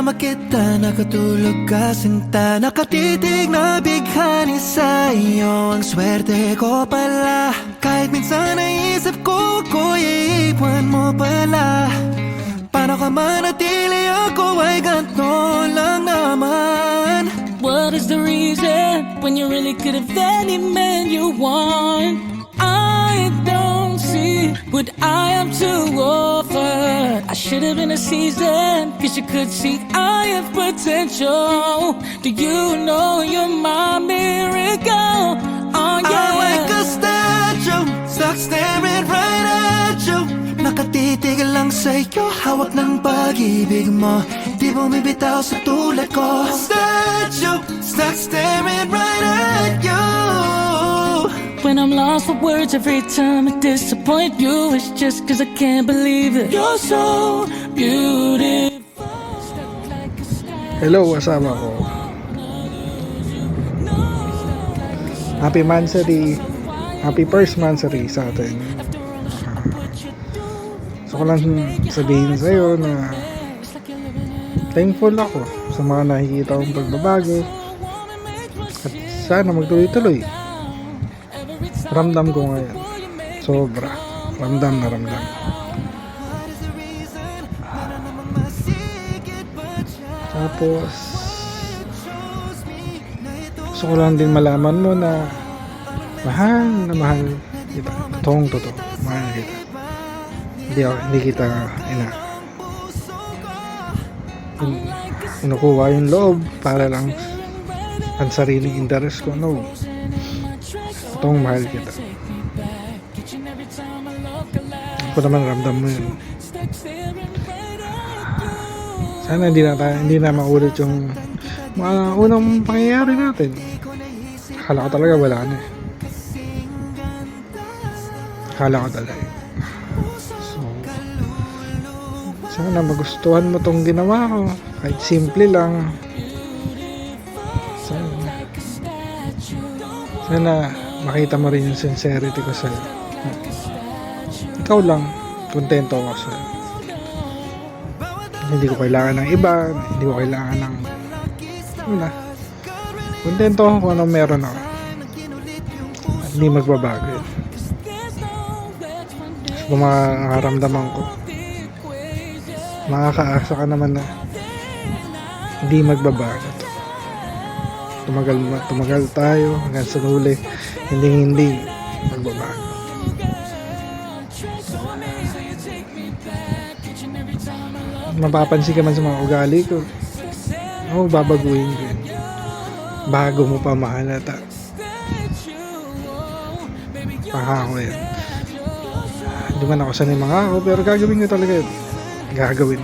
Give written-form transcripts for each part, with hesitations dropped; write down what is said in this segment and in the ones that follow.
Kasama kita, nakatulog ka sinta, nakatitig na bighani sa iyo. Ang swerte ko pala, kahit minsan naisip ko, iiwan mo pala. Paano ka manatili, ako ay ganito lang naman. What is the reason when you really could have any man you want? I don't see what I am to offer. I should have been a season, cause you could see I have potential. Do you know you're my miracle? Oh yeah. I'm like a statue, stuck staring right at you. Nakatitig lang sa'yo, hawak ng pag-ibig mo, di bumibitaw sa tulad ko. Statue, stuck staring right at you. When I'm lost for words every time I disappoint you, it's just cause I can't believe it. You're so beautiful. Hello, asawa ko. Happy Mansary. Happy first Mansary sa atin. So ko lang sabihin sa'yo na thankful ako sa mga nakikita kong pagbabago. At sana magtuloy-tuloy. Ramdam ko ngayon. Sobra. Ramdam na ramdam. Tapos gusto ko lang din malaman mo na mahal kita. Totoong totoo. Mahal kita. Hindi kita inukuha yung loob para lang ang sariling interest ko. No. Totoong mahal kita. Ako naman ramdam mo yun. Sana hindi na maulit yung mga unang pangyayari natin. Akala ko talaga wala na eh. Akala ko talaga. So, sana magustuhan mo tong ginawa ko. Kahit simple lang. Sana makita mo rin yung sincerity ko sa'yo. Ikaw lang, kontento ako sa'yo. Hindi ko kailangan ng iba, hindi ko kailangan ng wala. Kontento ako kung anong meron ako. At hindi magbabago yun. Kung makaramdaman ko, makakaasa ka naman na hindi magbabago to. Tumagal tayo hanggang sa huli, hindi magbabago. Mapapansin ka man sa mga ugali ko, babaguhin ko yun. Bago mo pa mahalata. Pangako yan. Hindi man ako sanay mangako, pero gagawin ko talaga yun. Gagawin.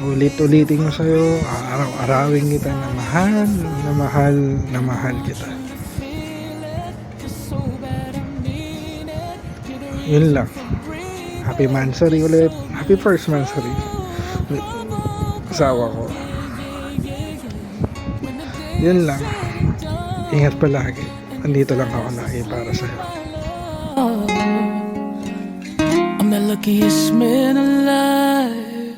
Ulit-ulitin ko sa'yo, araw-arawin kita na mahal kita. Yun lang. Happy Mansary ulit. Happy first Mansary. Asawa ko. Yun lang. Ingat palagi. Andito lang ako lagi para sa'yo. I'm the luckiest man alive.